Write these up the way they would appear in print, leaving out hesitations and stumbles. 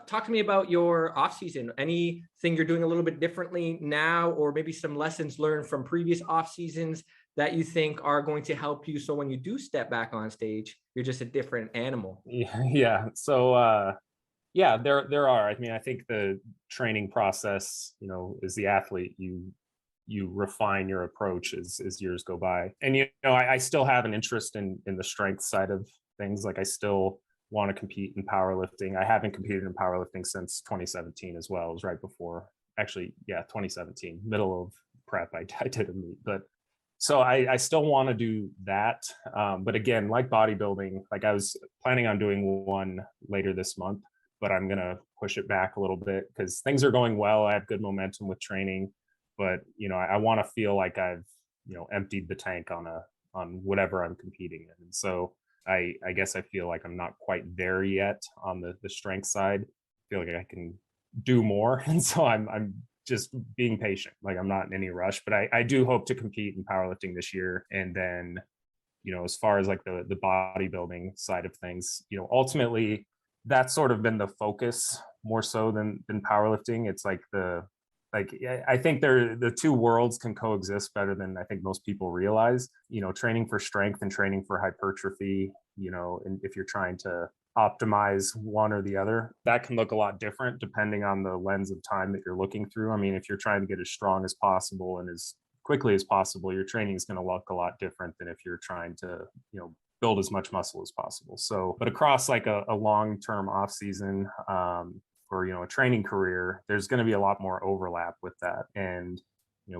Talk to me about your off season. Anything you're doing a little bit differently now, or maybe some lessons learned from previous off seasons that you think are going to help you, so when you do step back on stage, you're just a different animal? Yeah. So yeah, there are. I mean, I think the training process, as the athlete, you refine your approach as years go by. And I still have an interest in the strength side of things. Like I still want to compete in powerlifting. I haven't competed in powerlifting since 2017 as well. It was right before, actually, yeah, 2017, middle of prep. I did a meet, but so I still want to do that. But again, like bodybuilding, like I was planning on doing one later this month, but I'm gonna push it back a little bit because things are going well. I have good momentum with training, but I want to feel like I've emptied the tank on whatever I'm competing in. And so I guess I feel like I'm not quite there yet on the strength side. I feel like I can do more, and so I'm just being patient. Like I'm not in any rush, but I do hope to compete in powerlifting this year. And then, as far as like the bodybuilding side of things, ultimately that's sort of been the focus more so than powerlifting. It's like I think the two worlds can coexist better than I think most people realize. Training for strength and training for hypertrophy, and if you're trying to optimize one or the other, that can look a lot different depending on the lens of time that you're looking through. I mean, if you're trying to get as strong as possible and as quickly as possible, your training is going to look a lot different than if you're trying to, build as much muscle as possible. So, but across like a long-term off season, or a training career, there's going to be a lot more overlap with that. And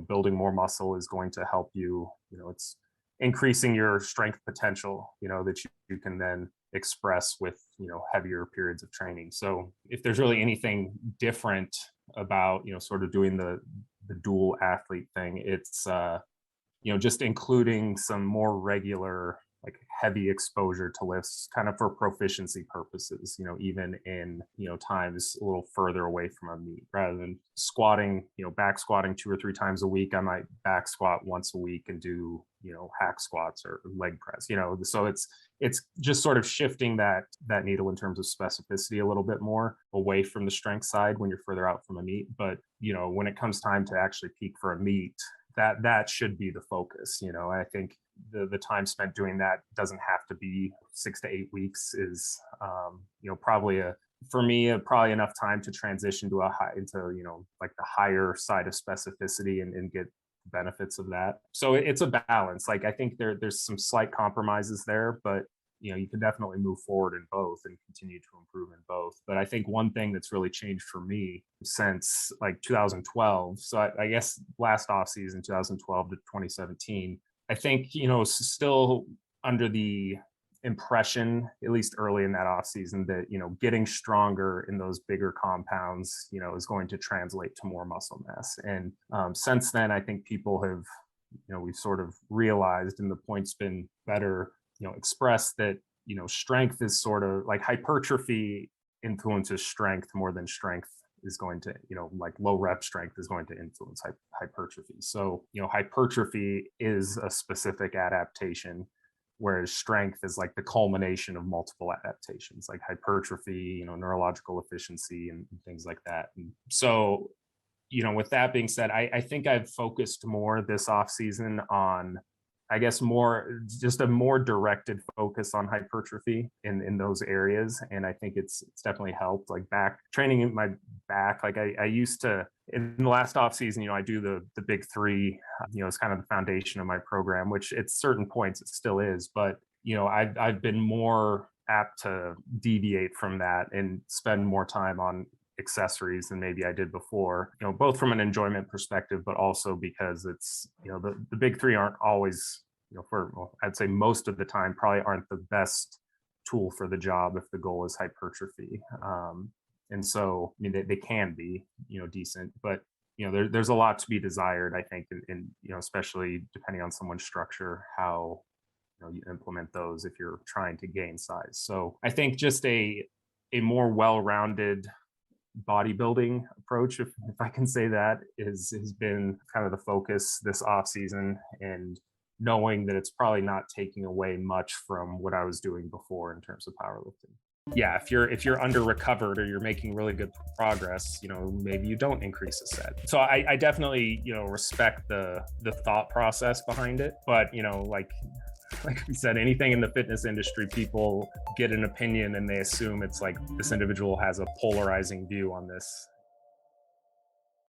building more muscle is going to help you. It's increasing your strength potential, that you can then express with heavier periods of training. So if there's really anything different about sort of doing the dual athlete thing, it's just including some more regular, like heavy exposure to lifts kind of for proficiency purposes, even in, times a little further away from a meet, rather than squatting, back squatting 2 or 3 times a week. I might back squat once a week and do, hack squats or leg press, so it's just sort of shifting that needle in terms of specificity a little bit more away from the strength side when you're further out from a meet. But, when it comes time to actually peak for a meet, that should be the focus. I think the time spent doing that doesn't have to be 6 to 8 weeks. Is probably for me probably enough time to transition to into like the higher side of specificity and get benefits of that. So it's a balance. Like I think there's some slight compromises there, but you can definitely move forward in both and continue to improve in both. But I think one thing that's really changed for me since like 2012, so I guess last off season, 2012 to 2017, I think, still under the impression, at least early in that off season, that, getting stronger in those bigger compounds, is going to translate to more muscle mass. And since then, I think people have, we've sort of realized, and the point's been better expressed, that strength is sort of like hypertrophy influences strength more than strength is going to, like low rep strength is going to influence hypertrophy. So hypertrophy is a specific adaptation, whereas strength is like the culmination of multiple adaptations, like hypertrophy, neurological efficiency and things like that. And so with that being said, I think I've focused more this off season on, I guess, just a more directed focus on hypertrophy in those areas. And I think it's definitely helped, like back training in my back. Like I used to, in the last off season, I do the big three, it's kind of the foundation of my program, which at certain points it still is, but I've been more apt to deviate from that and spend more time on accessories than maybe I did before, both from an enjoyment perspective, but also because it's, the big three aren't always, I'd say most of the time probably aren't the best tool for the job if the goal is hypertrophy. And so, I mean, they can be, decent, but, there's a lot to be desired, I think, in especially depending on someone's structure, how, you implement those if you're trying to gain size. So I think just a more well-rounded bodybuilding approach, if I can say that, has been kind of the focus this off season, and knowing that it's probably not taking away much from what I was doing before in terms of powerlifting. yeah, if you're under recovered or you're making really good progress, you know, maybe you don't increase a set. So I definitely, you know, respect the thought process behind it. But, you know, like we said, anything in the fitness industry, people get an opinion and they assume it's like this individual has a polarizing view on this.